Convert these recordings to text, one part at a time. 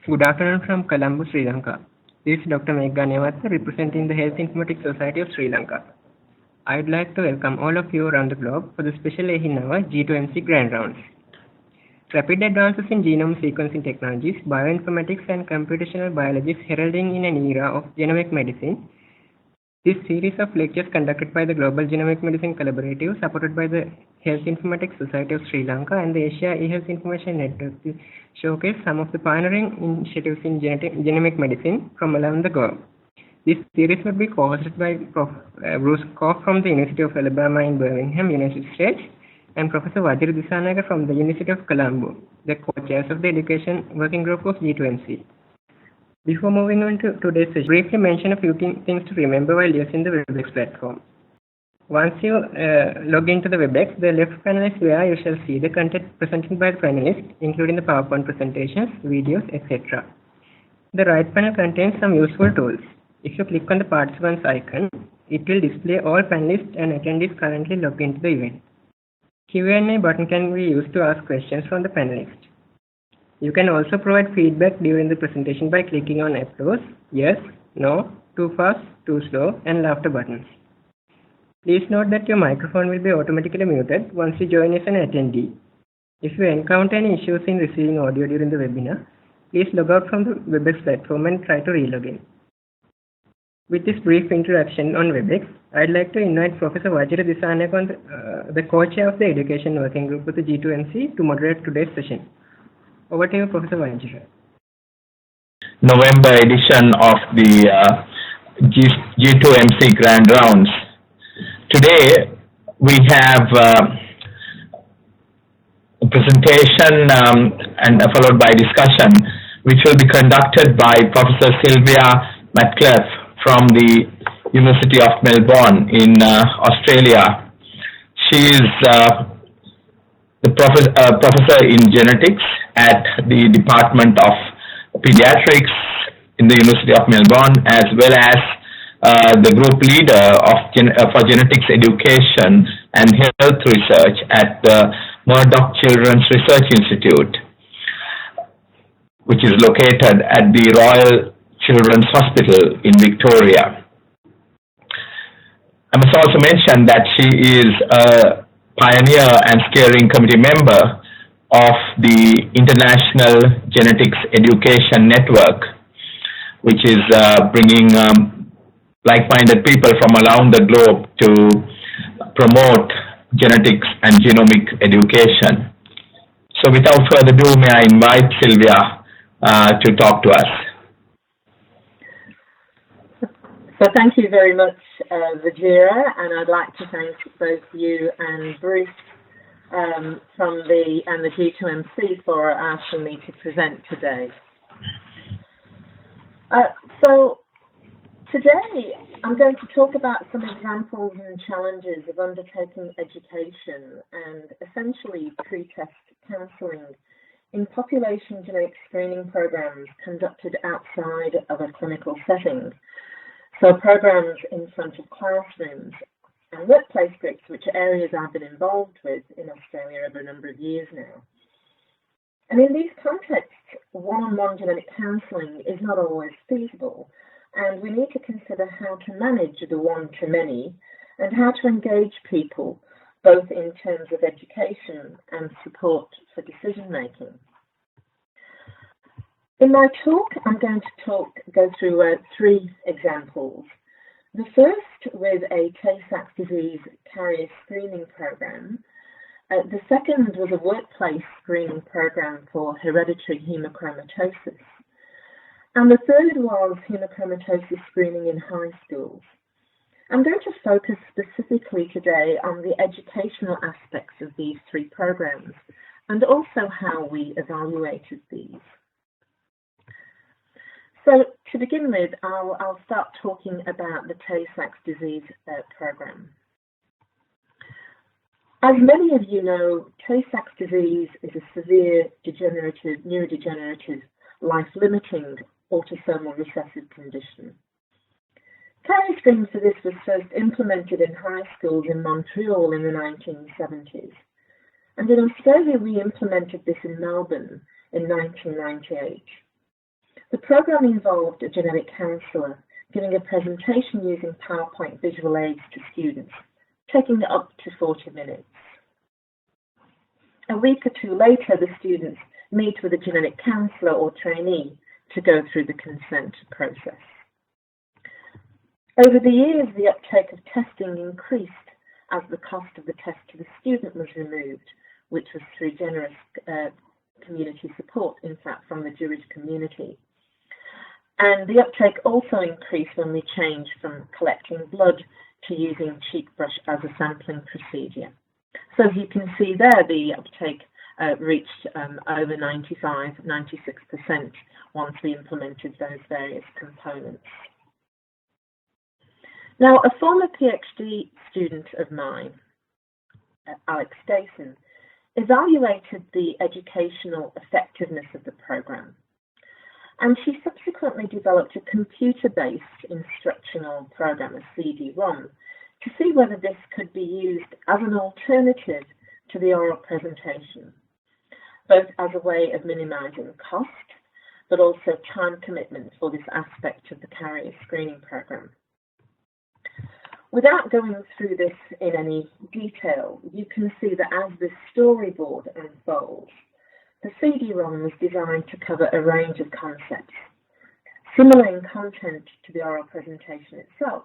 Good afternoon from Colombo, Sri Lanka. This is Dr. Megha Nevatha representing the Health Informatics Society of Sri Lanka. I would like to welcome all of you around the globe for the special 18-hour G2MC Grand Rounds. Rapid advances in genome sequencing technologies, bioinformatics and computational biology is heralding in an era of genomic medicine. This series of lectures conducted by the Global Genomic Medicine Collaborative, supported by the Health Informatics Society of Sri Lanka and the Asia eHealth Information Network, to showcase some of the pioneering initiatives in genomic medicine from around the globe. This series will be co-hosted by Prof. Bruce Koch from the University of Alabama in Birmingham, United States, and Professor Vajira Dissanayake from the University of Colombo, the co-chairs of the Education Working Group of G2MC. Before moving on to today's session, briefly mention a few things to remember while using the WebEx platform. Once you log into the WebEx, the left panel is where you shall see the content presented by the panelists, including the PowerPoint presentations, videos, etc. The right panel contains some useful tools. If you click on the participants icon, it will display all panelists and attendees currently logged into the event. Q&A button can be used to ask questions from the panelists. You can also provide feedback during the presentation by clicking on applause, yes, no, too fast, too slow, and laughter buttons. Please note that your microphone will be automatically muted once you join as an attendee. If you encounter any issues in receiving audio during the webinar, please log out from the WebEx platform and try to relog in. With this brief introduction on WebEx, I'd like to invite Professor Vajira Dissanayake, the co-chair of the Education Working Group with the G2MC, to moderate today's session. Over to you, Professor Vajira. November edition of the G2MC Grand Rounds. Today we have a presentation and followed by discussion, which will be conducted by Professor Sylvia Matcliffe from the University of Melbourne in Australia. She is the professor in genetics at the Department of Pediatrics in the University of Melbourne, as well as the group leader for genetics education and health research at the Murdoch Children's Research Institute, which is located at the Royal Children's Hospital in Victoria. I must also mention that she is a pioneer and steering committee member of the International Genetics Education Network, which is bringing like-minded people from around the globe to promote genetics and genomic education. So without further ado, may I invite Sylvia to talk to us. So thank you very much, Vajira, and I'd like to thank both you and Bruce from the G2MC for asking me to present today. So today I'm going to talk about some examples and challenges of undertaking education and essentially pre-test counselling in population genetic screening programs conducted outside of a clinical setting. So programs in front of classrooms and workplace groups, which are areas I've been involved with in Australia over a number of years now. And in these contexts, one-on-one genetic counselling is not always feasible, and we need to consider how to manage the one-to-many and how to engage people, both in terms of education and support for decision-making. In my talk, I'm going to go through three examples. The first with a Tay-Sachs disease carrier screening program. The second was a workplace screening program for hereditary hemochromatosis. And the third was hemochromatosis screening in high schools. I'm going to focus specifically today on the educational aspects of these three programs and also how we evaluated these. So to begin with, I'll start talking about the Tay-Sachs disease program. As many of you know, Tay-Sachs disease is a severe neurodegenerative, life-limiting autosomal recessive condition. Carrier screening for this was first implemented in high schools in Montreal in the 1970s. And in Australia, we implemented this in Melbourne in 1998. The program involved a genetic counsellor giving a presentation using PowerPoint visual aids to students, taking up to 40 minutes. A week or two later, the students meet with a genetic counsellor or trainee to go through the consent process. Over the years, the uptake of testing increased as the cost of the test to the student was removed, which was through generous community support, in fact, from the Jewish community. And the uptake also increased when we changed from collecting blood to using cheek brush as a sampling procedure. So as you can see there, the uptake reached over 96% once we implemented those various components. Now, a former PhD student of mine, Alex Dason, evaluated the educational effectiveness of the program, and she subsequently developed a computer-based instructional program, a CD-ROM, to see whether this could be used as an alternative to the oral presentation, both as a way of minimizing cost, but also time commitment for this aspect of the carrier screening program. Without going through this in any detail, you can see that as this storyboard unfolds, the CD-ROM was designed to cover a range of concepts, similar in content to the oral presentation itself,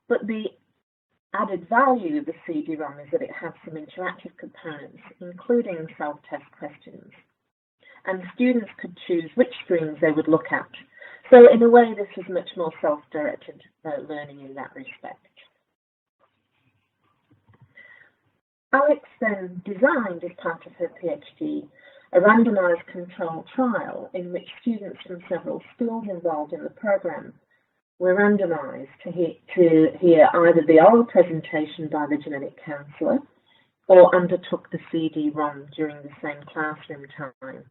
but the added value of the CD-ROM is that it has some interactive components, including self-test questions, and students could choose which screens they would look at. So in a way, this was much more self-directed learning in that respect. Alex then designed, as part of her PhD, a randomized controlled trial in which students from several schools involved in the program were randomized to hear either the oral presentation by the genetic counsellor or undertook the CD-ROM during the same classroom time.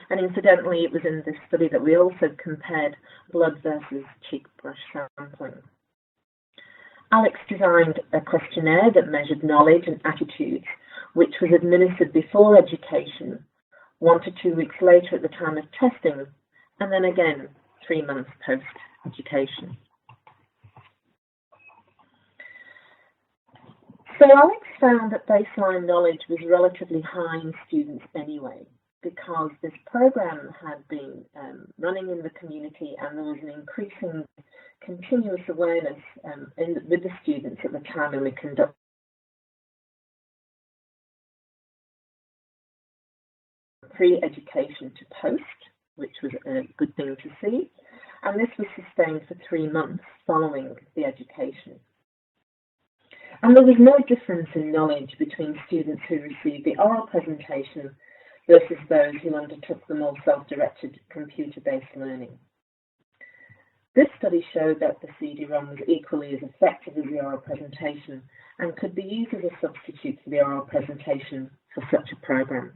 And incidentally, it was in this study that we also compared blood versus cheek brush sampling. Alex designed a questionnaire that measured knowledge and attitudes, which was administered before education, 1 to 2 weeks later at the time of testing, and then again 3 months post-education. So Alex found that baseline knowledge was relatively high in students anyway, because this program had been running in the community and there was an increasing continuous awareness with the students at the time when we conducted pre-education to post, which was a good thing to see, and this was sustained for 3 months following the education. And there was no difference in knowledge between students who received the oral presentation versus those who undertook the more self-directed computer-based learning. This study showed that the CD-ROM was equally as effective as the oral presentation and could be used as a substitute for the oral presentation for such a program.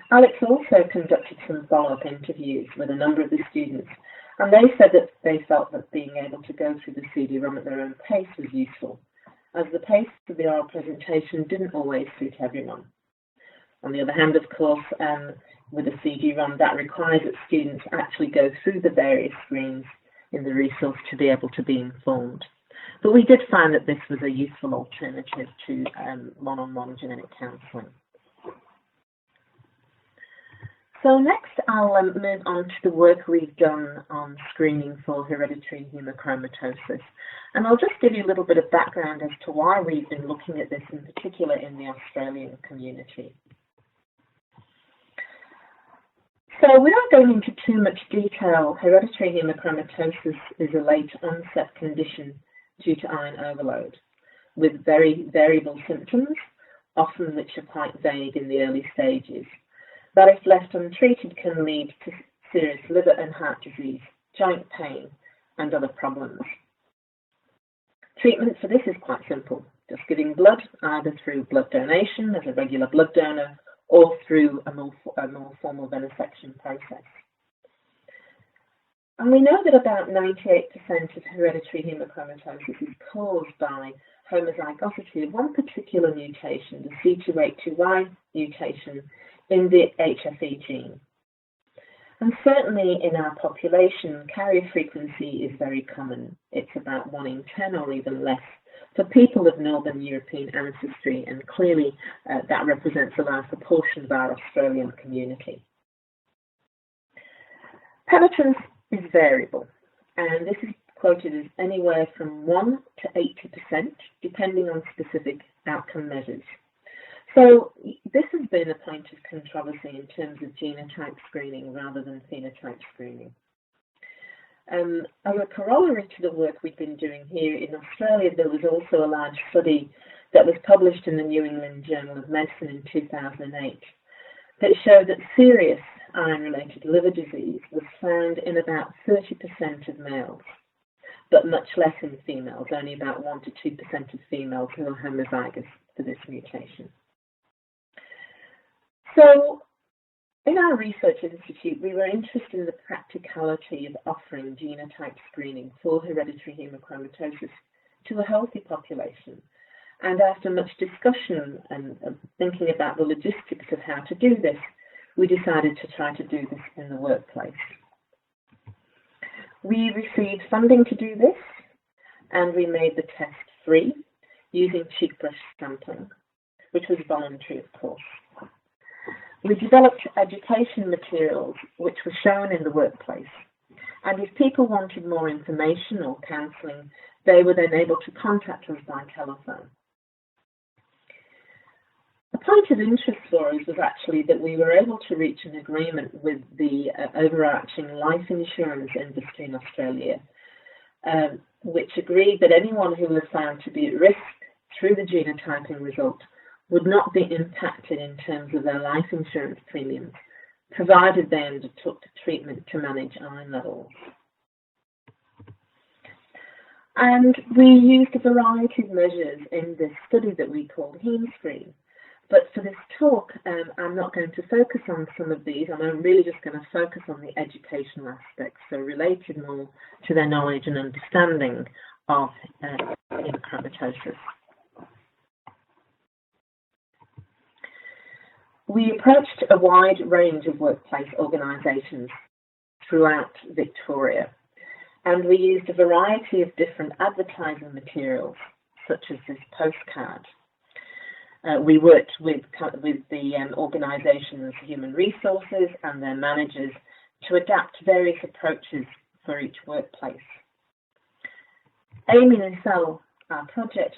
Alex also conducted some follow-up interviews with a number of the students, and they said that they felt that being able to go through the CD-ROM at their own pace was useful, as the pace of the oral presentation didn't always suit everyone. On the other hand, of course, with a CD-ROM, that requires that students actually go through the various screens in the resource to be able to be informed. But we did find that this was a useful alternative to one-on-one genetic counselling. So next, I'll move on to the work we've done on screening for hereditary hemochromatosis. And I'll just give you a little bit of background as to why we've been looking at this in particular in the Australian community. So without going into too much detail, hereditary hemochromatosis is a late onset condition due to iron overload with very variable symptoms, often which are quite vague in the early stages, that if left untreated can lead to serious liver and heart disease, joint pain, and other problems. Treatment for this is quite simple, just giving blood either through blood donation as a regular blood donor or through a more formal venesection process. And we know that about 98% of hereditary hemochromatosis is caused by homozygosity of one particular mutation, the C282Y mutation in the HFE gene. And certainly in our population, carrier frequency is very common. It's about 1 in 10 or even less for people of Northern European ancestry, and clearly that represents a large proportion of our Australian community. Penetrance is variable, and this is quoted as anywhere from 1 to 80%, depending on specific outcome measures. So this has been a point of controversy in terms of genotype screening rather than phenotype screening. As a corollary to the work we've been doing here in Australia, there was also a large study that was published in the New England Journal of Medicine in 2008 that showed that serious iron-related liver disease was found in about 30% of males, but much less in females, only about 1 to 2% of females who are homozygous for this mutation. So, in our research institute, we were interested in the practicality of offering genotype screening for hereditary hemochromatosis to a healthy population. And after much discussion and thinking about the logistics of how to do this, we decided to try to do this in the workplace. We received funding to do this, and we made the test free using cheek brush sampling, which was voluntary, of course. We developed education materials which were shown in the workplace, and if people wanted more information or counselling, they were then able to contact us by telephone. A point of interest for us was actually that we were able to reach an agreement with the overarching life insurance industry in Australia, which agreed that anyone who was found to be at risk through the genotyping result would not be impacted in terms of their life insurance premiums, provided they undertook treatment to manage iron levels. And we used a variety of measures in this study that we called HemeScreen. But for this talk, I'm not going to focus on some of these. I'm really just going to focus on the educational aspects, so related more to their knowledge and understanding of hemochromatosis. We approached a wide range of workplace organisations throughout Victoria, and we used a variety of different advertising materials, such as this postcard. We worked with the organisation's human resources and their managers to adapt various approaches for each workplace. Amy Nicelle, our project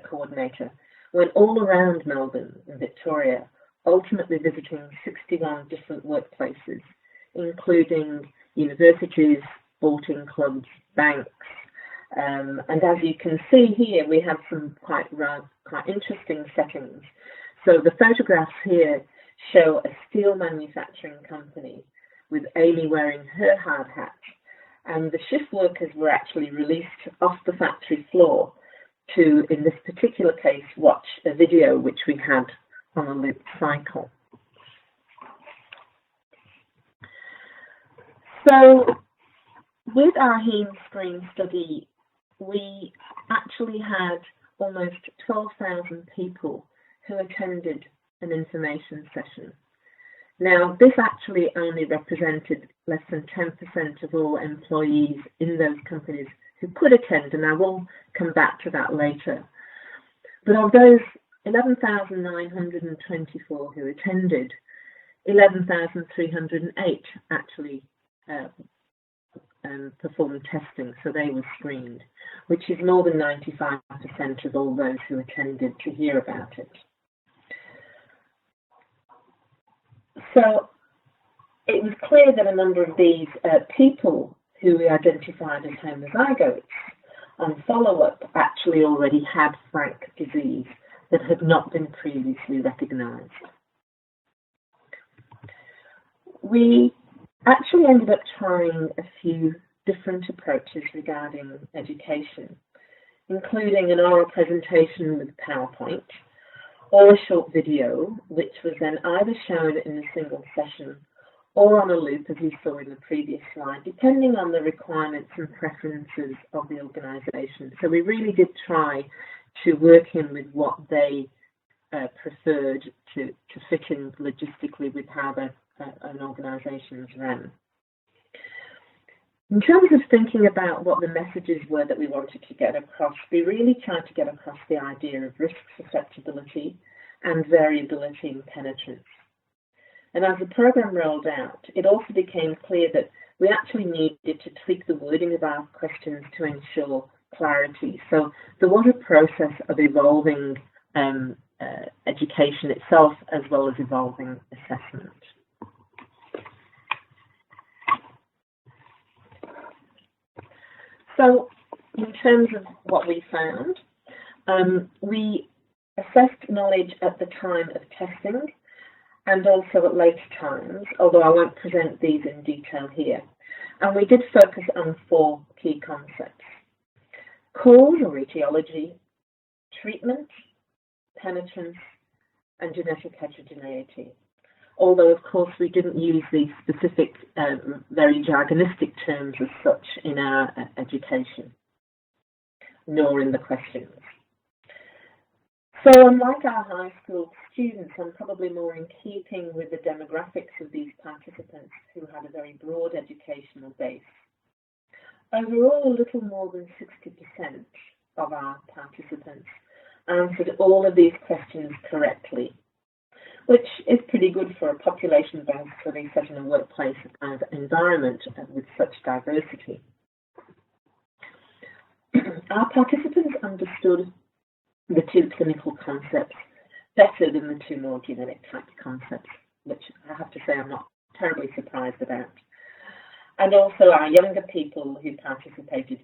coordinator, went all around Melbourne and Victoria, ultimately visiting 61 different workplaces, including universities, sporting clubs, banks, and as you can see here, we have some quite interesting settings. So the photographs here show a steel manufacturing company with Amy wearing her hard hat, and the shift workers were actually released off the factory floor to, in this particular case, watch a video which we had on a loop cycle. So with our HemeScreen study, we actually had almost 12,000 people who attended an information session. Now, this actually only represented less than 10% of all employees in those companies who could attend, and I will come back to that later. But of those 11,924 who attended, 11,308 actually performed testing, so they were screened, which is more than 95% of all those who attended to hear about it. So it was clear that a number of these people who we identified as homozygotes on follow-up actually already had frank disease that had not been previously recognised. We actually ended up trying a few different approaches regarding education, including an oral presentation with PowerPoint, or a short video, which was then either shown in a single session or on a loop, as we saw in the previous slide, depending on the requirements and preferences of the organisation. So we really did try to work in with what they preferred to fit in logistically with how the an organisation's REM. In terms of thinking about what the messages were that we wanted to get across, we really tried to get across the idea of risk susceptibility and variability in penetrance. And as the program rolled out, it also became clear that we actually needed to tweak the wording of our questions to ensure clarity. So there was a process of evolving education itself as well as evolving assessment. So in terms of what we found, we assessed knowledge at the time of testing and also at later times, although I won't present these in detail here. And we did focus on 4 key concepts: cause or etiology, treatment, penetrance, and genetic heterogeneity. Although, of course, we didn't use these specific, very jargonistic terms as such in our education, nor in the questions. So unlike our high school students, I'm probably more in keeping with the demographics of these participants who had a very broad educational base. Overall, a little more than 60% of our participants answered all of these questions correctly, which is pretty good for a population-based study set in a workplace environment with such diversity. Our participants understood the 2 clinical concepts better than the 2 more genetic type concepts, which I have to say I'm not terribly surprised about. And also our younger people who participated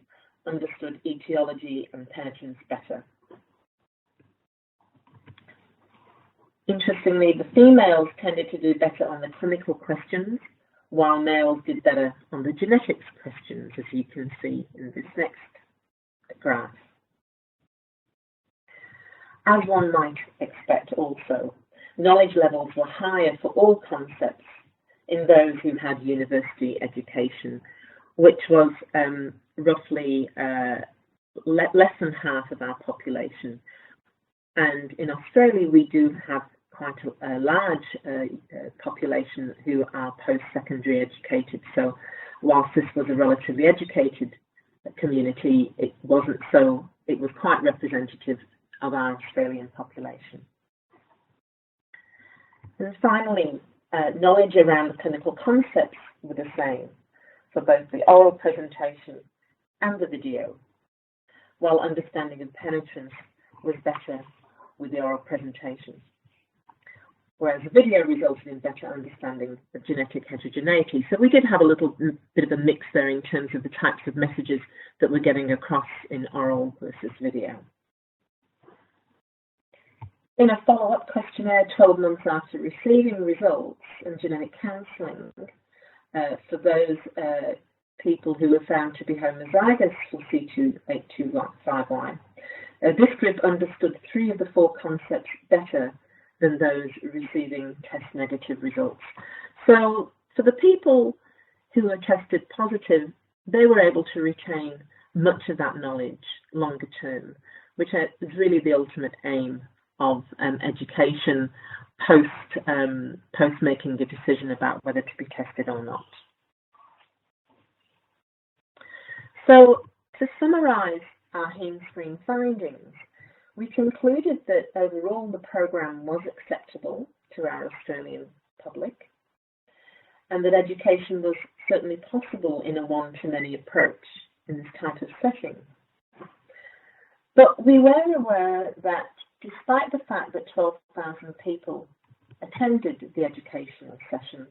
understood etiology and penetrance better. Interestingly, the females tended to do better on the clinical questions, while males did better on the genetics questions, as you can see in this next graph. As one might expect also, knowledge levels were higher for all concepts in those who had university education, which was roughly less than half of our population. And in Australia, we do have quite a large population who are post-secondary educated. So whilst this was a relatively educated community, it wasn't so, it was quite representative of our Australian population. And finally, knowledge around the clinical concepts were the same for both the oral presentation and the video, while understanding of penetrance was better with the oral presentation, whereas the video resulted in better understanding of genetic heterogeneity. So we did have a little bit of a mix there in terms of the types of messages that we're getting across in oral versus video. In a follow-up questionnaire 12 months after receiving results and genetic counselling for those people who were found to be homozygous for C282Y5Y, this group understood 3 of the 4 concepts better than those receiving test-negative results. So for the people who were tested positive, they were able to retain much of that knowledge longer term, which is really the ultimate aim of education post making a decision about whether to be tested or not. So to summarise our heme screen findings, we concluded that overall the programme was acceptable to our Australian public and that education was certainly possible in a one-to-many approach in this type of setting. But we were aware that despite the fact that 12,000 people attended the educational session,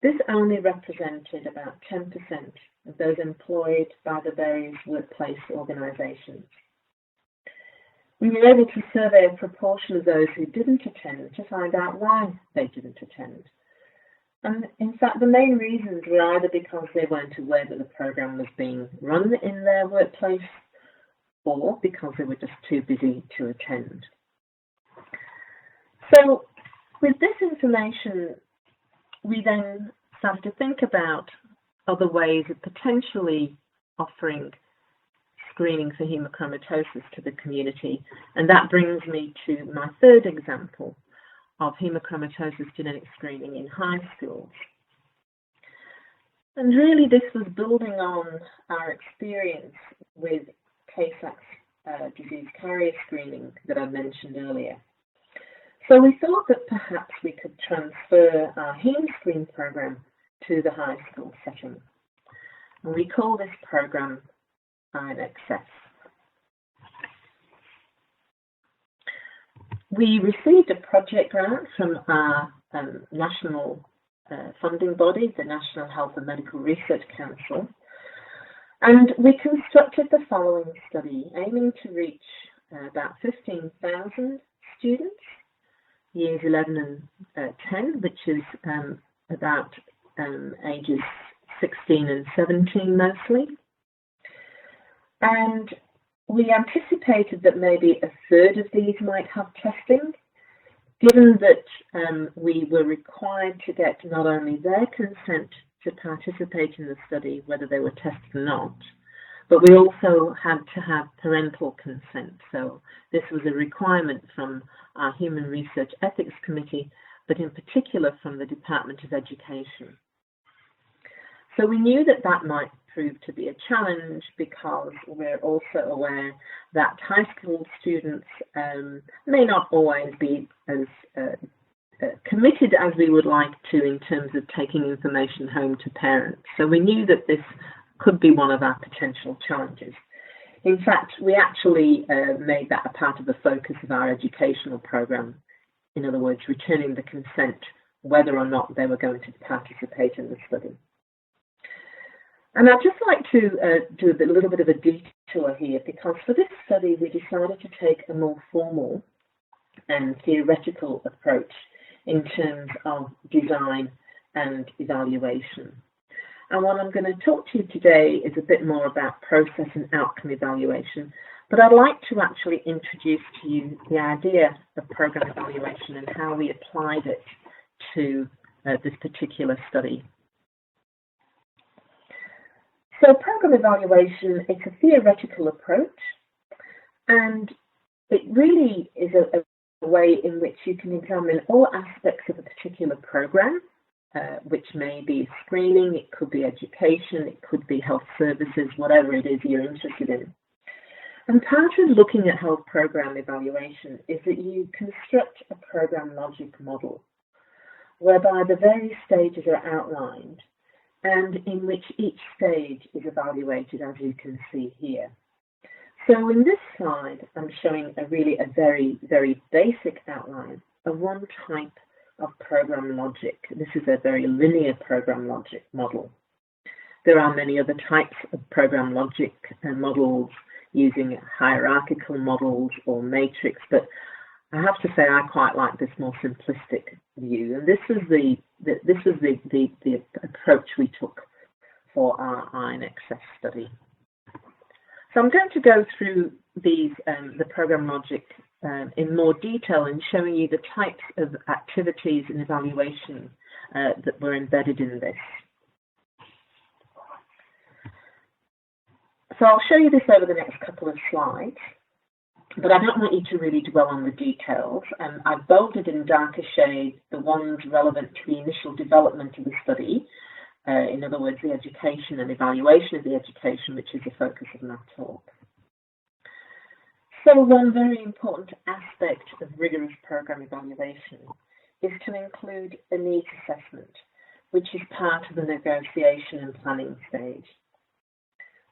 this only represented about 10% of those employed by the various workplace organisations. We were able to survey a proportion of those who didn't attend to find out why they didn't attend. And in fact, the main reasons were either because they weren't aware that the programme was being run in their workplace, or because they were just too busy to attend. So with this information, we then started to think about other ways of potentially offering screening for hemochromatosis to the community. And that brings me to my third example of hemochromatosis genetic screening in high schools. And really this was building on our experience with Tay-Sachs disease carrier screening that I mentioned earlier. So we thought that perhaps we could transfer our heme screen program to the high school setting. And we call this program INXS. We received a project grant from our national funding body, the National Health and Medical Research Council, and we constructed the following study, aiming to reach about 15,000 students, years 11 and 10, which is about ages 16 and 17 mostly. And we anticipated that maybe a third of these might have testing, given that we were required to get not only their consent to participate in the study, whether they were tested or not, but we also had to have parental consent. So this was a requirement from our Human Research Ethics Committee, but in particular from the Department of Education. So we knew that that might prove to be a challenge because we're also aware that high school students may not always be as committed as we would like to in terms of taking information home to parents. So we knew that this could be one of our potential challenges. In fact, we actually made that a part of the focus of our educational program. In other words, returning the consent whether or not they were going to participate in the study. And I'd just like to do a little bit of a detour here, because for this study we decided to take a more formal and theoretical approach in terms of design and evaluation. And what I'm going to talk to you today is a bit more about process and outcome evaluation, but I'd like to actually introduce to you the idea of program evaluation and how we applied it to this particular study. So program evaluation is a theoretical approach, and it really is a way in which you can examine all aspects of a particular program, which may be screening, it could be education, it could be health services, whatever it is you're interested in. And part of looking at health program evaluation is that you construct a program logic model, whereby the various stages are outlined and in which each stage is evaluated, as you can see here. So in this slide, I'm showing a very, very basic outline of one type of program logic. This is a very linear program logic model. There are many other types of program logic models using hierarchical models or matrix, but I have to say I quite like this more simplistic view, and this was the approach we took for our INXS study. So I'm going to go through these the program logic in more detail and showing you the types of activities and evaluation that were embedded in this. So I'll show you this over the next couple of slides, but I don't want you to really dwell on the details. I've bolded in darker shade the ones relevant to the initial development of the study, in other words, the education and evaluation of the education, which is the focus of my talk. So one very important aspect of rigorous program evaluation is to include a needs assessment, which is part of the negotiation and planning stage.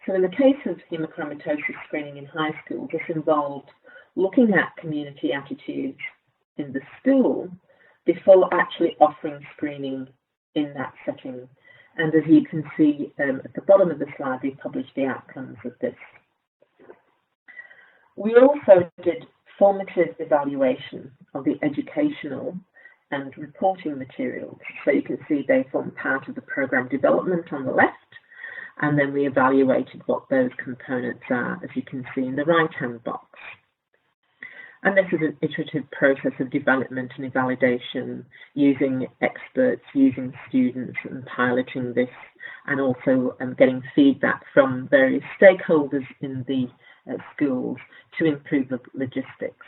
So in the case of hemochromatosis screening in high school, this involved looking at community attitudes in the school before actually offering screening in that setting. And as you can see at the bottom of the slide, we published the outcomes of this. We also did formative evaluation of the educational and reporting materials. So you can see they form part of the program development on the left, and then we evaluated what those components are, as you can see in the right-hand box. And this is an iterative process of development and validation, using experts, using students, and piloting this, and also getting feedback from various stakeholders in the schools to improve the logistics.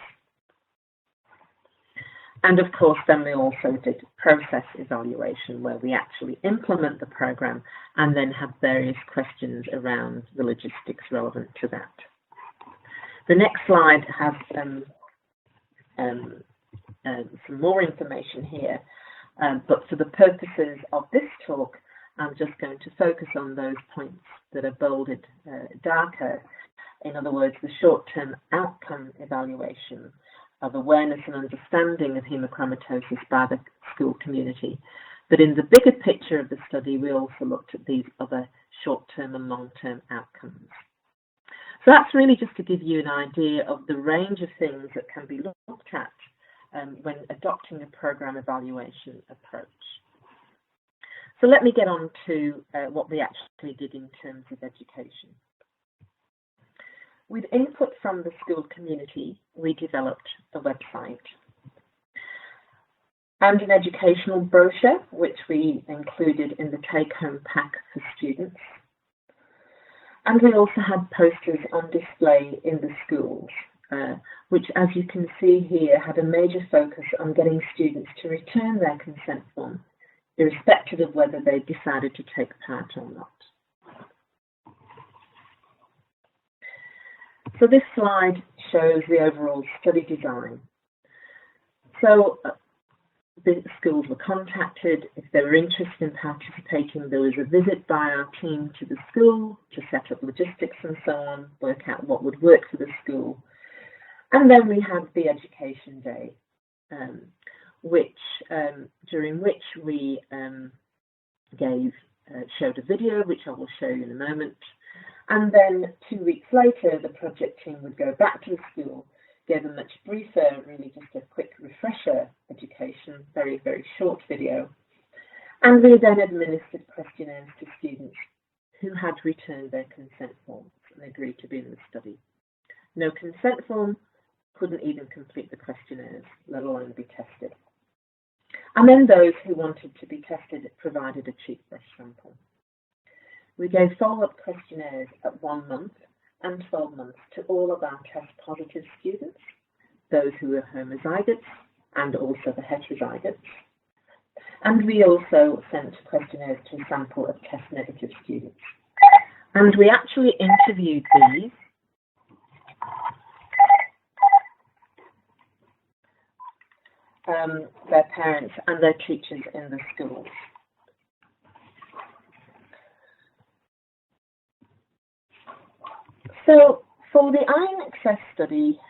And of course, then we also did process evaluation, where we actually implement the program and then have various questions around the logistics relevant to that. The next slide has some more information here, but for the purposes of this talk, I'm just going to focus on those points that are bolded darker. In other words, the short-term outcome evaluation of awareness and understanding of hemochromatosis by the school community. But in the bigger picture of the study, we also looked at these other short-term and long-term outcomes. So that's really just to give you an idea of the range of things that can be looked at when adopting a program evaluation approach. So let me get on to what we actually did in terms of education. With input from the school community, we developed a website and an educational brochure, which we included in the take-home pack for students. And we also had posters on display in the schools, which, as you can see here, had a major focus on getting students to return their consent form, irrespective of whether they decided to take part or not. So this slide shows the overall study design. So the schools were contacted. If they were interested in participating, there was a visit by our team to the school to set up logistics and so on, work out what would work for the school. And then we had the education day, during which we showed a video, which I will show you in a moment. And then 2 weeks later, the project team would go back to the school, gave a much briefer, really just a quick refresher education, very, very short video. And we then administered questionnaires to students who had returned their consent forms and agreed to be in the study. No consent form, couldn't even complete the questionnaires, let alone be tested. And then those who wanted to be tested provided a cheek brush sample. We gave follow-up questionnaires at 1 month and 12 months to all of our test-positive students, those who were homozygotes and also the heterozygotes. And we also sent questionnaires to a sample of test-negative students. And we actually interviewed these their parents and their teachers in the schools. So for the iron access study,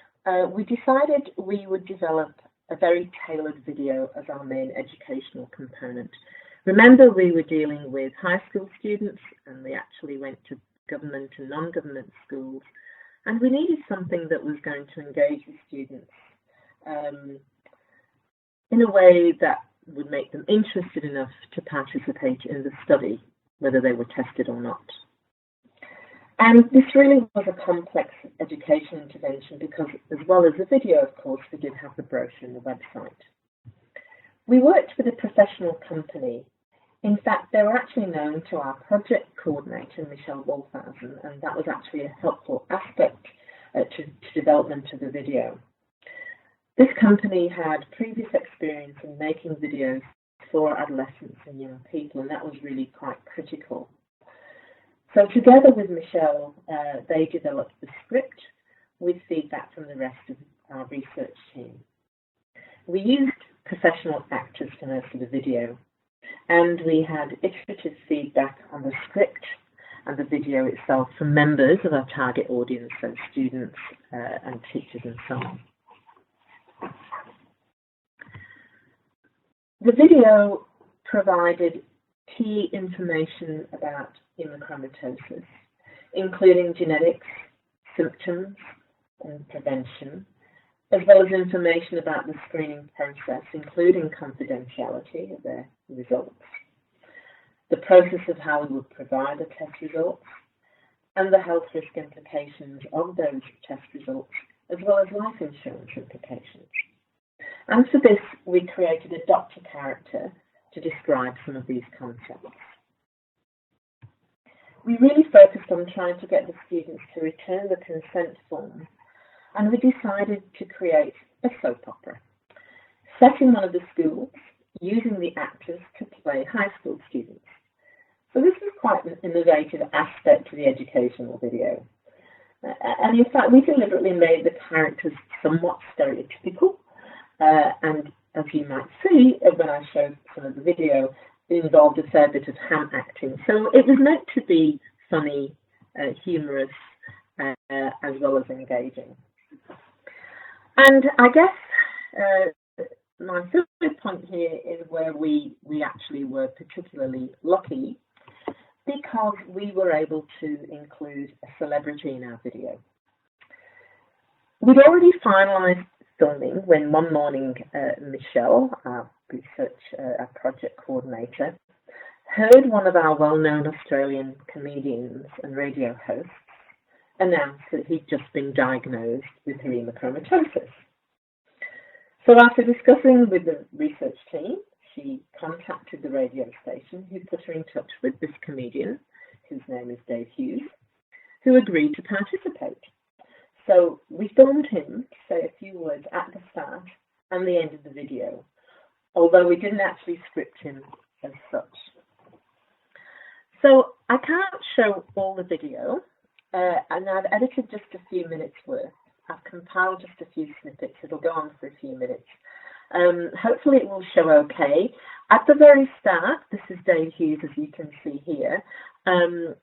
we decided we would develop a very tailored video as our main educational component. Remember, we were dealing with high school students, and we actually went to government and non-government schools, and we needed something that was going to engage the students in a way that would make them interested enough to participate in the study, whether they were tested or not. And this really was a complex education intervention because, as well as the video, of course, we did have the brochure and the website. We worked with a professional company. In fact, they were actually known to our project coordinator, Michelle Wolfhausen, and that was actually a helpful aspect to development of the video. This company had previous experience in making videos for adolescents and young people, and that was really quite critical. So together with Michelle, they developed the script with feedback from the rest of our research team. We used professional actors for most of the video, and we had iterative feedback on the script and the video itself from members of our target audience, so students and teachers and so on. The video provided key information about hemochromatosis, including genetics, symptoms, and prevention, as well as information about the screening process, including confidentiality of their results, the process of how we would provide the test results, and the health risk implications of those test results, as well as life insurance implications. And for this, we created a doctor character to describe some of these concepts. We really focused on trying to get the students to return the consent form, and we decided to create a soap opera. set in one of the schools using the actors to play high school students. So this is quite an innovative aspect to the educational video. And in fact, we deliberately made the characters somewhat stereotypical. And as you might see when I showed some of the video, it involved a fair bit of hand acting. So it was meant to be funny, humorous, as well as engaging. And I guess my third point here is where we actually were particularly lucky, because we were able to include a celebrity in our video. We'd already finalised filming when one morning Michelle, our project coordinator, heard one of our well-known Australian comedians and radio hosts announce that he'd just been diagnosed with hemochromatosis. So after discussing with the research team, she contacted the radio station, who put her in touch with this comedian, whose name is Dave Hughes, who agreed to participate. So we filmed him say a few words at the start and the end of the video, although we didn't actually script him as such. So I can't show all the video, and I've edited just a few minutes worth. I've compiled just a few snippets. It'll go on for a few minutes. Hopefully it will show okay. At the very start, this is Dave Hughes, as you can see here.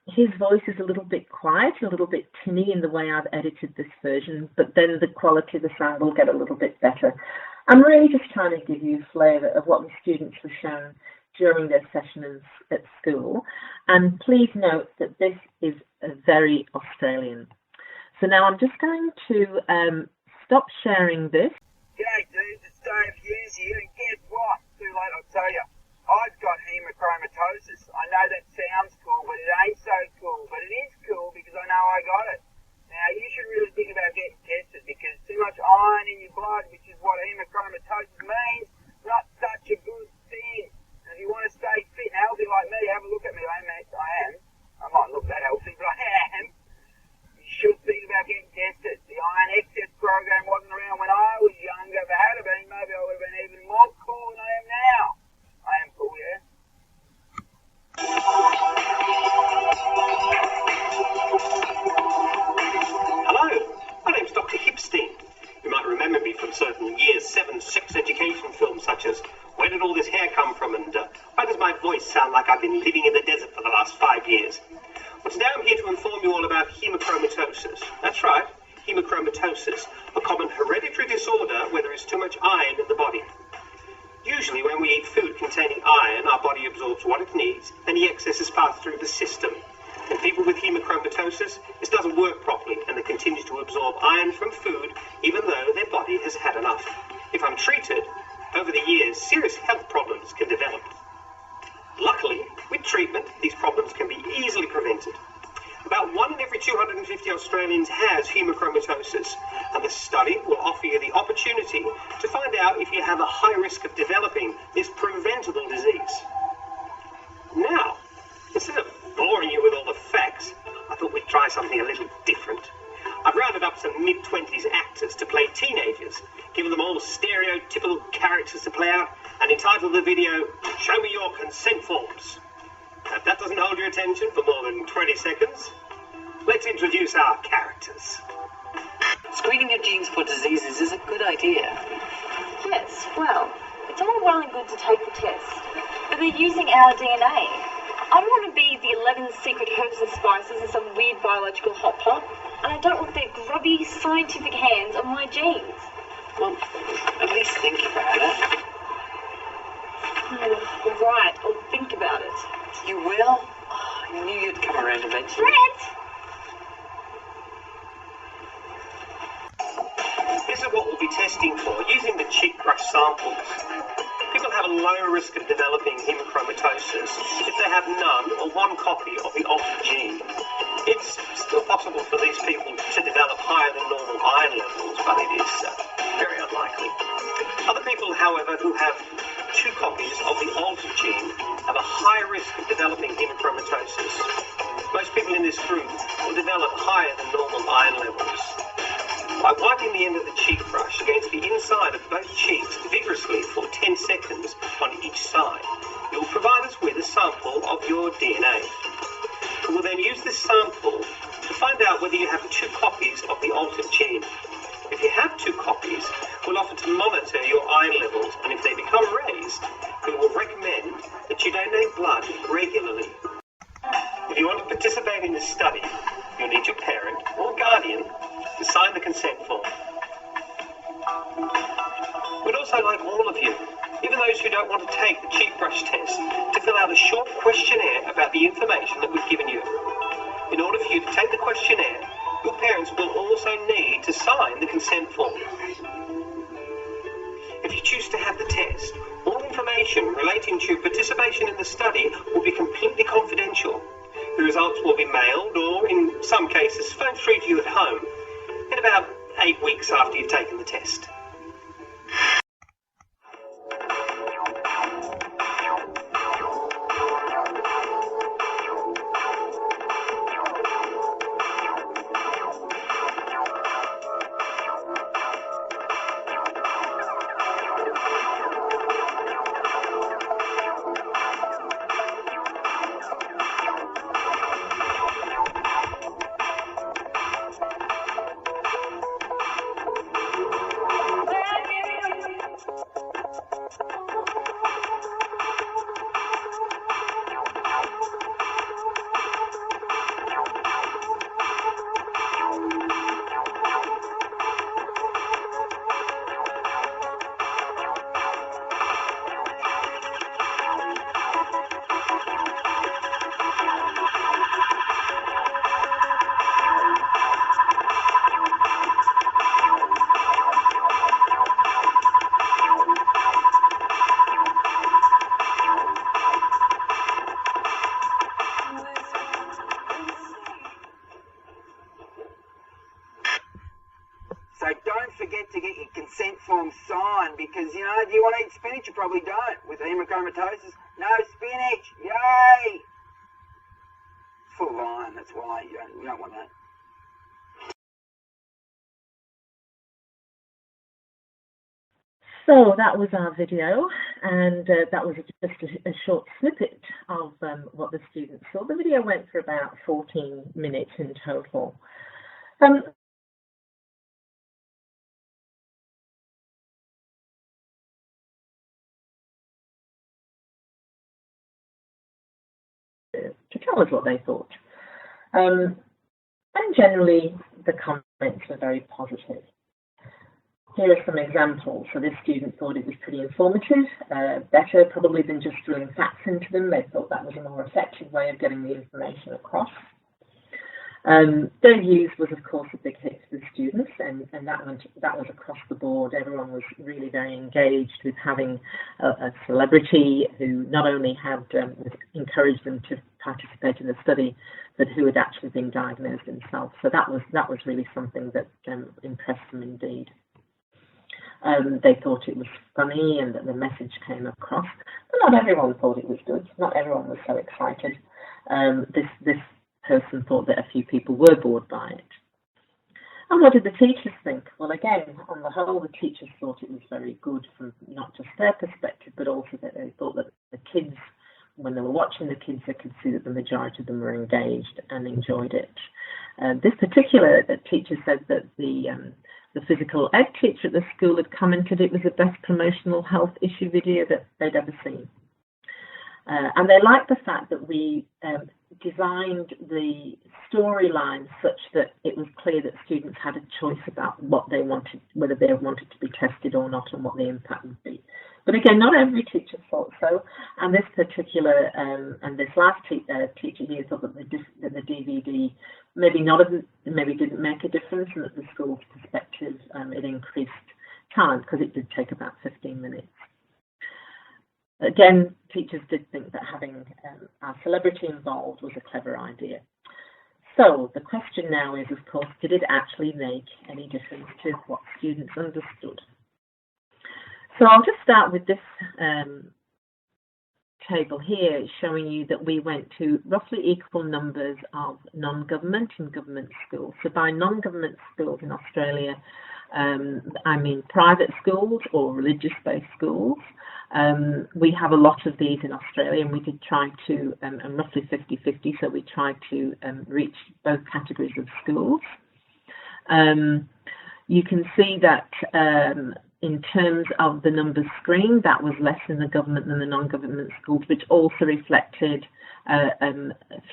His voice is a little bit quiet, a little bit tinny in the way I've edited this version, but then the quality of the sound will get a little bit better. I'm really just trying to give you a flavour of what the students were shown during their sessions at school. And please note that this is very Australian. So now I'm just going to stop sharing this. G'day dudes, it's Dave Hughes here, and guess what? Too late, I'll tell you. I've got hemochromatosis. I know that sounds cool, but it ain't so cool. But it is cool because I know I got it. Now, you should really think about getting tested, because too much iron in your blood, which is what hemochromatosis means, is not such a good thing. And if you want to stay fit and healthy like me, have a look at me. I am. I might look that healthy, but I am. You should think about getting tested. The iron excess program wasn't around when I was younger. If it had been, maybe I would have been even more cool than I am now. I am cool, yeah? Hello, my name's Dr. Hipstein. You might remember me from certain Year 7 sex education films such as Where Did All This Hair Come From? And Why Does My Voice Sound Like I've Been Living in the Desert for the last 5 years? Well, today I'm here to inform you all about hemochromatosis. That's right, hemochromatosis, a common hereditary disorder where there is too much iron in the body. Usually when we eat food containing iron, our body absorbs what it needs and the excess is passed through the system. In people with hemochromatosis, this doesn't work properly and they continue to absorb iron from food even though their body has had enough. If untreated, over the years, serious health problems can develop. Luckily, with treatment, these problems can be easily prevented. About 1 in every 250 Australians has hemochromatosis, and the study will offer you the opportunity to find out if you have a high risk of developing this preventable disease. Now, instead of boring you with all the facts, I thought we'd try something a little different. I've rounded up some mid-20s actors to play teenagers, giving them all stereotypical characters to play out, and entitled the video, Show Me Your Consent Forms. Now, if that doesn't hold your attention for more than 20 seconds, let's introduce our characters. Screening your genes for diseases is a good idea. Yes, well, it's all well and good to take the test, but they're using our DNA. I don't want to be the 11 secret herbs and spices in some weird biological hot pot, and I don't want their grubby scientific hands on my genes. Well, at least think about it. Right, I'll think about it. You will? Oh, I knew you'd come around eventually. Brett! This is what we'll be testing for using the cheek brush samples. People have a low risk of developing hemochromatosis if they have none or one copy of the altered gene. It's still possible for these people to develop higher than normal iron levels, but it is very unlikely. Other people, however, who have 2 copies of the altered gene have a high risk of developing hemochromatosis. Most people in this group will develop higher than normal iron levels. By wiping the end of the cheek brush against the inside of both cheeks vigorously for 10 seconds on each side, it will provide us with a sample of your DNA. We will then use this sample to find out whether you have 2 copies of the altered gene. If you have 2 copies, we'll offer to monitor your iron levels, and if they become raised, we will recommend that you donate blood regularly. If you want to participate in this study, you'll need your parent or guardian to sign the consent form. We'd also like all of you, even those who don't want to take the cheek brush test, to fill out a short questionnaire about the information that we've given you. In order for you to take the questionnaire, your parents will also need to sign the consent form. If you choose to have the test, all information relating to your participation in the study will be completely confidential. The results will be mailed, or in some cases, phoned through to you at home in about 8 weeks after you've taken the test. So don't forget to get your consent form signed, because, you know, do you want to eat spinach? You probably don't. With hemochromatosis, no spinach. Yay! Full of iron, that's why you don't want that. So that was our video, and that was just a short snippet of what the students saw. The video went for about 14 minutes in total. To tell us what they thought. And generally, the comments were very positive. Here are some examples. So this student thought it was pretty informative, better probably than just drilling facts into them. They thought that was a more effective way of getting the information across. Their views was, of course, a big hit for the students, and that was across the board. Everyone was really very engaged with having a celebrity who not only had encouraged them to participate in the study, but who had actually been diagnosed himself. So that was really something that impressed them indeed. They thought it was funny and that the message came across, but not everyone thought it was good. Not everyone was so excited. This person thought that a few people were bored by it. And what did the teachers think? Well, again, on the whole, the teachers thought it was very good from not just their perspective, but also that they thought that the kids, when they were watching the kids, they could see that the majority of them were engaged and enjoyed it. This particular teacher said that the physical ed teacher at the school had commented it was the best promotional health issue video that they'd ever seen. And they liked the fact that we designed the storyline such that it was clear that students had a choice about what they wanted, whether they wanted to be tested or not, and what the impact would be. But again, not every teacher thought so. And this particular, and this last teacher here thought that the DVD maybe didn't make a difference, and that the school's perspective, it increased talent because it did take about 15 minutes. Again, teachers did think that having our celebrity involved was a clever idea. So the question now is, of course, did it actually make any difference to what students understood? So I'll just start with this table here is showing you that we went to roughly equal numbers of non-government and government schools. So by non-government schools in Australia, I mean private schools or religious-based schools. We have a lot of these in Australia, and we did try to, and roughly 50-50, so we tried to reach both categories of schools. You can see that in terms of the numbers screened, that was less in the government than the non-government schools, which also reflected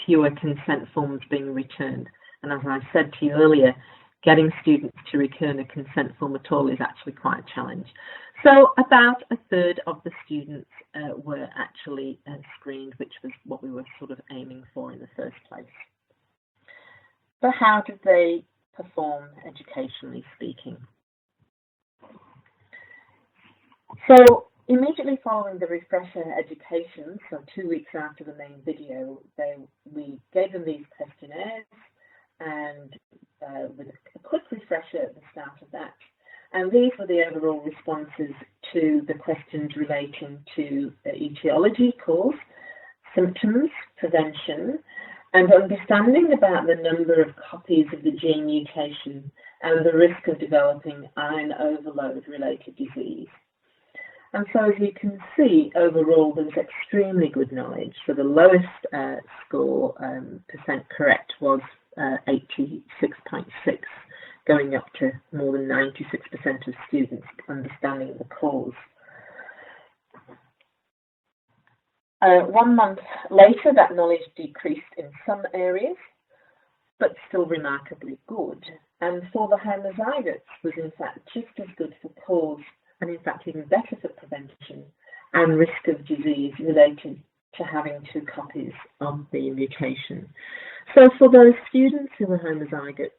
fewer consent forms being returned. And as I said to you earlier, getting students to return a consent form at all is actually quite a challenge. So about a third of the students were actually screened, which was what we were sort of aiming for in the first place. But how did they perform educationally speaking? So immediately following the refresher education, so 2 weeks after the main video, we gave them these questionnaires and with a quick refresher at the start of that. And these were the overall responses to the questions relating to etiology, cause, symptoms, prevention, and understanding about the number of copies of the gene mutation and the risk of developing iron overload-related disease. And so as you can see, overall, there's extremely good knowledge. So the lowest score, percent correct, was 86.6, going up to more than 96% of students understanding the cause. 1 month later, that knowledge decreased in some areas, but still remarkably good. And for the homozygotes was in fact just as good for cause, and in fact even better for prevention and risk of disease related to having 2 copies of the mutation. So for those students who were homozygotes,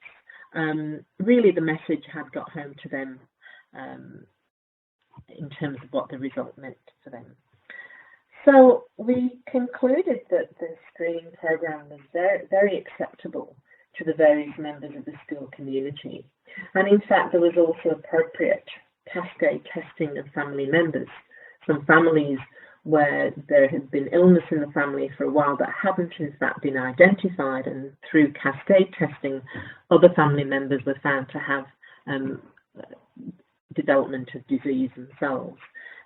really the message had got home to them in terms of what the result meant for them. So we concluded that the screening program was very, very acceptable to the various members of the school community. And in fact, there was also appropriate cascade testing of family members. Some families where there had been illness in the family for a while that hadn't in fact been identified, and through cascade testing, other family members were found to have development of disease themselves.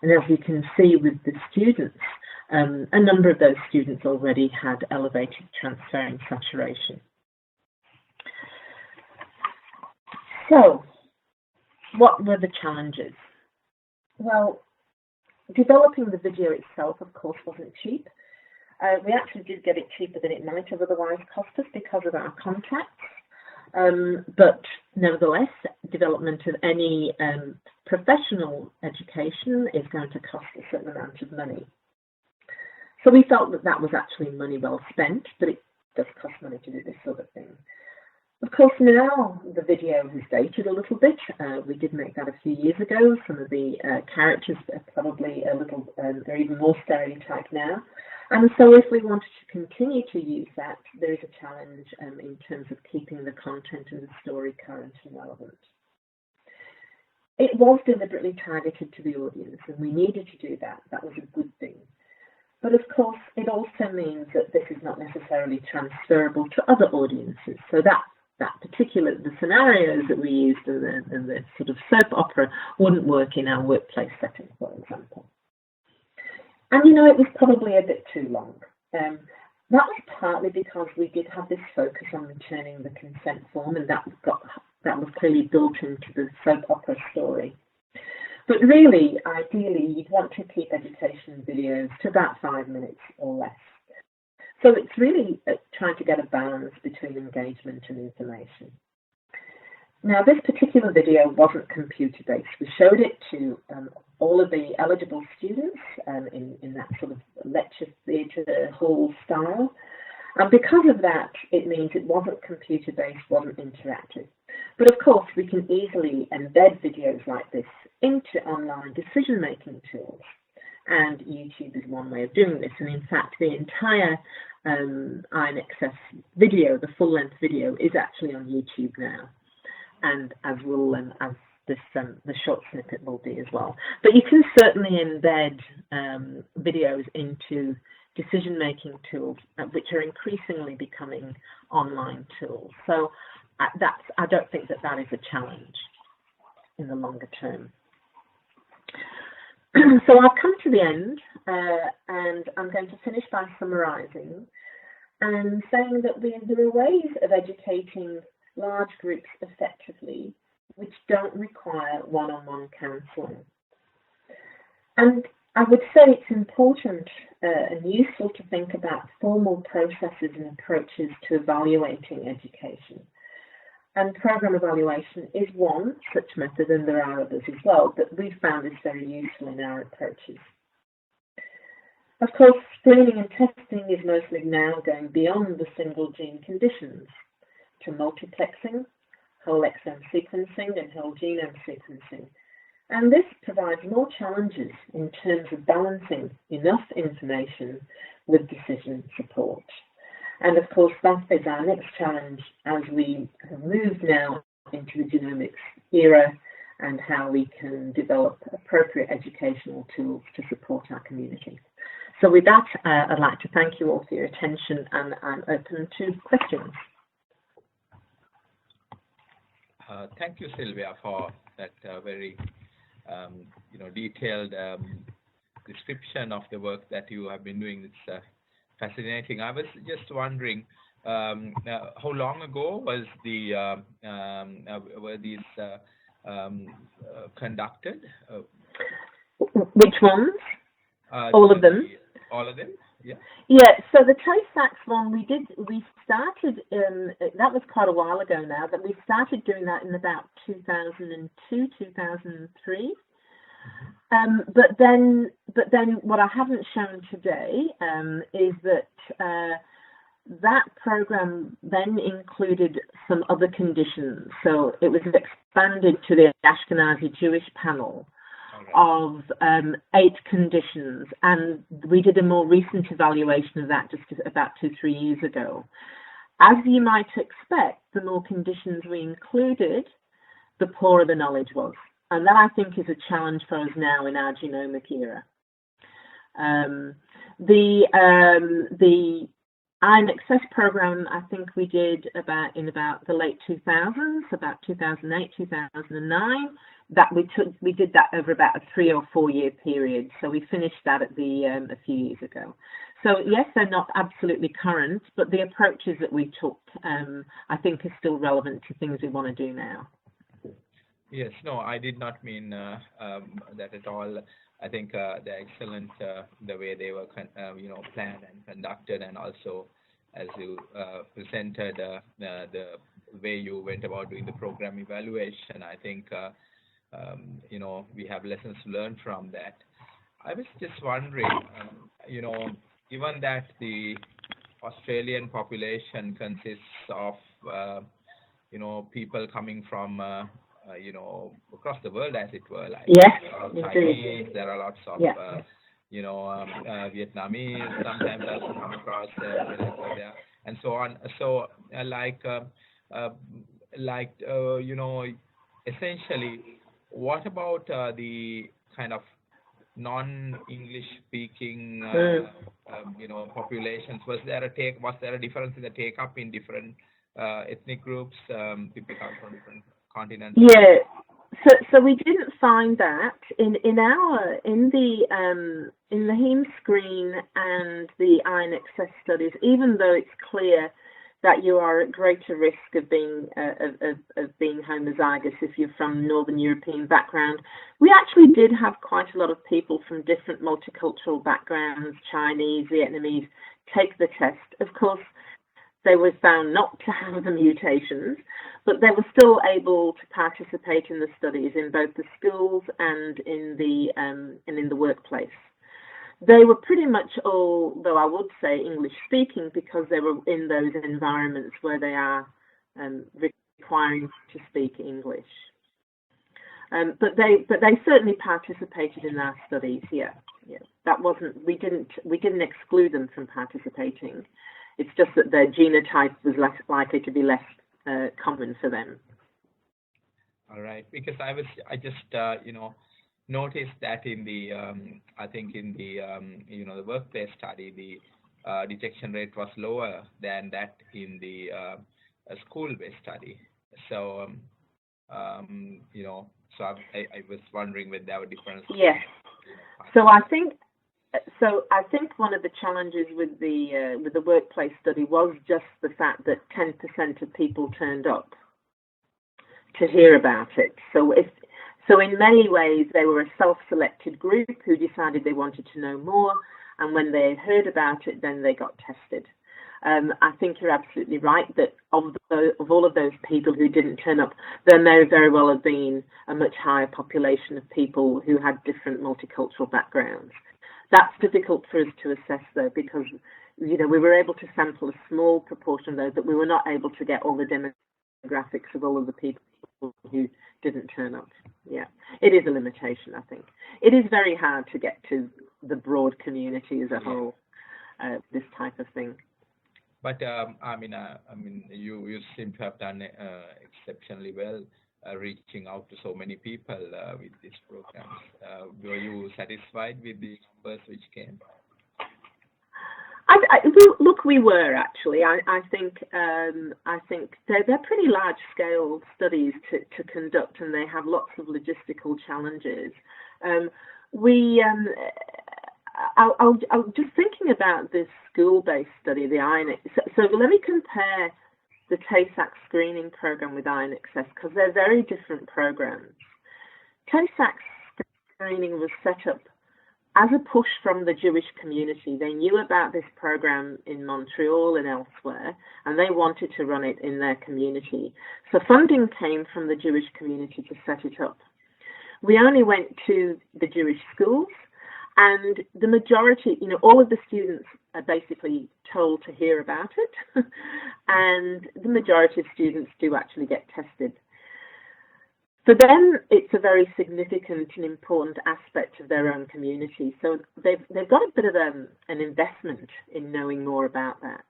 And as you can see with the students, a number of those students already had elevated transferrin saturation. So, what were the challenges? Well, developing the video itself, of course, wasn't cheap. We actually did get it cheaper than it might have otherwise cost us because of our contacts. But nevertheless, development of any professional education is going to cost a certain amount of money. So we felt that that was actually money well spent, but it does cost money to do this sort of thing. Of course, now the video has dated a little bit. We did make that a few years ago. Some of the characters are probably a little, they're even more stereotyped now. And so if we wanted to continue to use that, there is a challenge in terms of keeping the content and the story current and relevant. It was deliberately targeted to the audience, and we needed to do that. That was a good thing. But of course, it also means that this is not necessarily transferable to other audiences. So the scenarios that we used in the sort of soap opera wouldn't work in our workplace setting, for example. And you know, it was probably a bit too long. That was partly because we did have this focus on returning the consent form, and that was clearly built into the soap opera story. But really, ideally, you'd want to keep education videos to about 5 minutes or less. So it's really trying to get a balance between engagement and information. Now, this particular video wasn't computer-based. We showed it to all of the eligible students in that sort of lecture theatre hall style. And because of that, it means it wasn't computer-based, wasn't interactive. But of course, we can easily embed videos like this into online decision-making tools. And YouTube is one way of doing this. And in fact, the entire Iron Excess video, the full-length video, is actually on YouTube now. And as this short snippet will be as well. But you can certainly embed videos into decision-making tools, which are increasingly becoming online tools. So I don't think that is a challenge in the longer term. So I've come to the end, and I'm going to finish by summarising and saying that there are ways of educating large groups effectively which don't require one-on-one counselling. And I would say it's important and useful to think about formal processes and approaches to evaluating education. And programme evaluation is one such method, and there are others as well, but we've found this very useful in our approaches. Of course, screening and testing is mostly now going beyond the single gene conditions to multiplexing, whole exome sequencing and whole genome sequencing. And this provides more challenges in terms of balancing enough information with decision support. And of course, that is our next challenge as we have moved now into the genomics era, and how we can develop appropriate educational tools to support our community. So with that, I'd like to thank you all for your attention, and I'm open to questions. Thank you, Sylvia, for that very detailed description of the work that you have been doing. It's fascinating. I was just wondering, how long ago was were these conducted? Which ones? All of them. All of them. Yeah. Yeah. So the Tay-Sachs one, we started. That was quite a while ago now. That we started doing that in about 2002, 2003. But then what I haven't shown today is that that program then included some other conditions. So it was expanded to the Ashkenazi Jewish panel of 8 conditions, and we did a more recent evaluation of that just about 2-3 years ago. As you might expect, the more conditions we included, the poorer the knowledge was. And that, I think, is a challenge for us now in our genomic era. The INXS program, I think we did in about the late 2000s, about 2008, 2009. We did that over about a 3 or 4 year period. So we finished that at a few years ago. So yes, they're not absolutely current, but the approaches that we took, I think, are still relevant to things we want to do now. Yes, no, I did not mean that at all. I think they're excellent the way they were, planned and conducted, and also as you presented the way you went about doing the program evaluation. I think we have lessons to learn from that. I was just wondering, given that the Australian population consists of people coming from across the world, as it were, like Chinese, there are lots of Vietnamese, sometimes also come across there, and so on. So essentially, what about the kind of non-English speaking populations? Was there a difference in the take-up in different ethnic groups, people come from different continents? Yeah, so we didn't find that in the heme screen and the INXS studies. Even though it's clear that you are at greater risk of being homozygous if you're from Northern European background, we actually did have quite a lot of people from different multicultural backgrounds, Chinese, Vietnamese, take the test. Of course, they were found not to have the mutations, but they were still able to participate in the studies in both the schools and in the workplace. They were pretty much all, though I would say, English speaking, because they were in those environments where they are requiring to speak English. But they certainly participated in our studies. Yeah. That wasn't, we didn't exclude them from participating. It's just that their genotype was less likely to be less common for them. All right, because I just noticed that in the I think in the the workplace study, the detection rate was lower than that in the school-based study. So so I was wondering whether there were differences. Yes. So I think one of the challenges with the workplace study was just the fact that 10% of people turned up to hear about it. So in many ways they were a self-selected group who decided they wanted to know more, and when they heard about it, then they got tested. I think you're absolutely right that of all of those people who didn't turn up, there may very well have been a much higher population of people who had different multicultural backgrounds. That's difficult for us to assess, though, because we were able to sample a small proportion of those, but we were not able to get all the demographics of all of the people who didn't turn up. Yeah, it is a limitation, I think. It is very hard to get to the broad community as a whole, this type of thing. But you seem to have done exceptionally well, reaching out to so many people with this program. Were you satisfied with the numbers which came? We were actually. I think they're pretty large-scale studies to conduct, and they have lots of logistical challenges. I'm just thinking about this school-based study, the INEX. So let me compare the TASAC screening program with INXS, because they're very different programs. TASAC screening was set up as a push from the Jewish community. They knew about this program in Montreal and elsewhere, and they wanted to run it in their community. So funding came from the Jewish community to set it up. We only went to the Jewish schools, and the majority, all of the students are basically told to hear about it, and the majority of students do actually get tested. For them, it's a very significant and important aspect of their own community. So they've got a bit of an investment in knowing more about that.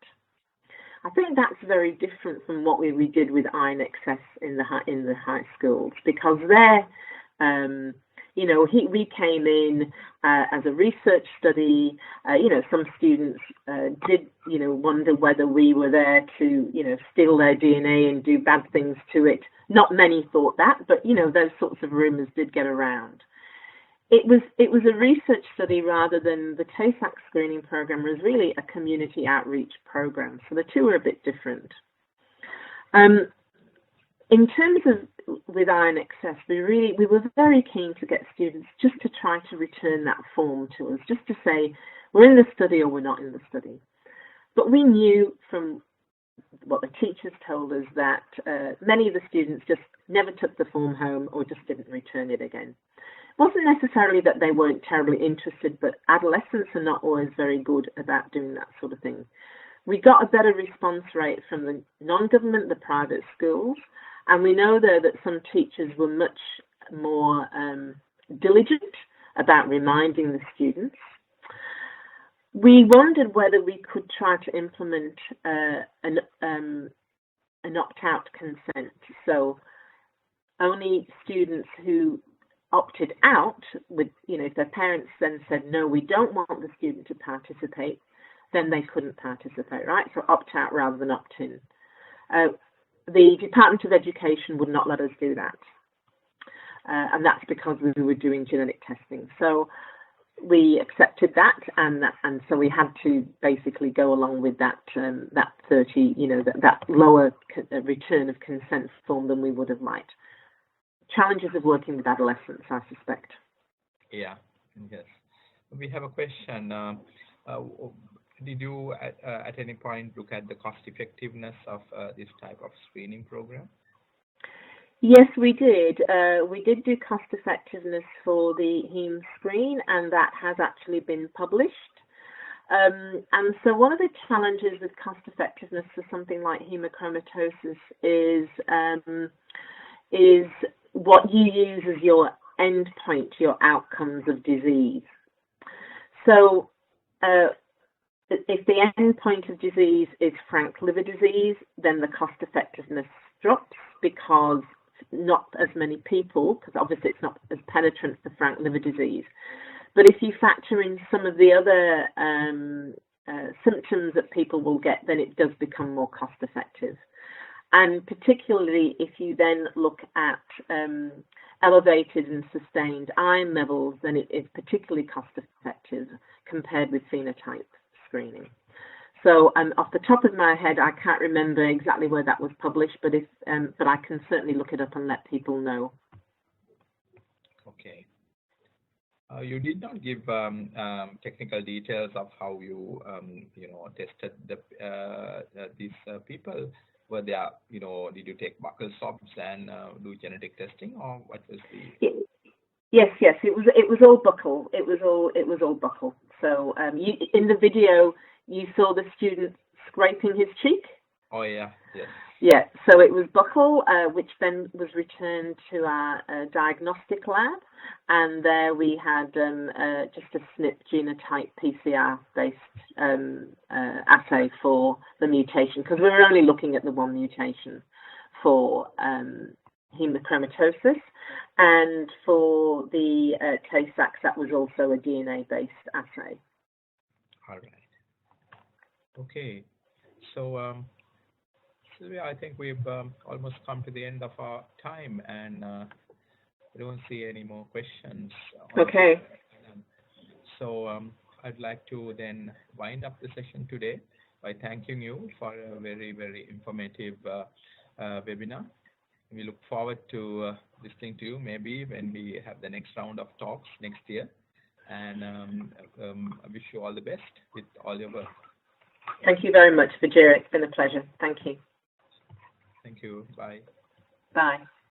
I think that's very different from what we did with INXS in the high schools, because there, we came in as a research study. Some students did, wonder whether we were there to, steal their DNA and do bad things to it. Not many thought that, but, those sorts of rumors did get around. It was a research study rather than the TASAC screening program was really a community outreach program. So the two are a bit different. In terms of with INXS, we were very keen to get students just to try to return that form to us, just to say we're in the study or we're not in the study. But we knew from what the teachers told us that many of the students just never took the form home or just didn't return it again. It wasn't necessarily that they weren't terribly interested, but adolescents are not always very good about doing that sort of thing. We got a better response rate from the non-government, the private schools, and we know, though, that some teachers were much more diligent about reminding the students. We wondered whether we could try to implement an opt-out consent. So only students who opted out, if their parents then said, no, we don't want the student to participate, then they couldn't participate, right? So opt-out rather than opt-in. The Department of Education would not let us do that. And that's because we were doing genetic testing. So we accepted that, and so we had to basically go along with that 30, that lower return of consent form than we would have liked. Challenges of working with adolescents, I suspect. Yeah, yes. We have a question. Did you at any point look at the cost effectiveness of this type of screening program? Yes, we did. We did do cost effectiveness for the heme screen, and that has actually been published. And so one of the challenges with cost effectiveness for something like hemochromatosis is what you use as your endpoint, your outcomes of disease. So if the endpoint of disease is frank liver disease, then the cost effectiveness drops, because not as many people, because obviously it's not as penetrant for frank liver disease. But if you factor in some of the other symptoms that people will get, then it does become more cost effective. And particularly if you then look at elevated and sustained iron levels, then it is particularly cost effective compared with phenotype screening. So off the top of my head, I can't remember exactly where that was published, but I can certainly look it up and let people know. Okay. You did not give technical details of how you tested these people. Were they, did you take buccal swabs and do genetic testing, or what was the? Yes, it was all buccal. It was all buccal. So in the video, you saw the student scraping his cheek. Oh yeah, yes. Yeah, so it was buccal, which then was returned to our diagnostic lab, and there we had just a SNP genotype PCR-based assay for the mutation, because we were only looking at the one mutation for hemochromatosis, and for the Tay-Sachs, that was also a DNA-based assay. All right. Okay, so Sylvia, I think we've almost come to the end of our time, and I don't see any more questions. Okay. So I'd like to then wind up the session today by thanking you for a very, very informative webinar. We look forward to listening to you maybe when we have the next round of talks next year. And I wish you all the best with all your work. Thank you very much, Vijay. It's been a pleasure. Thank you. Thank you. Bye. Bye.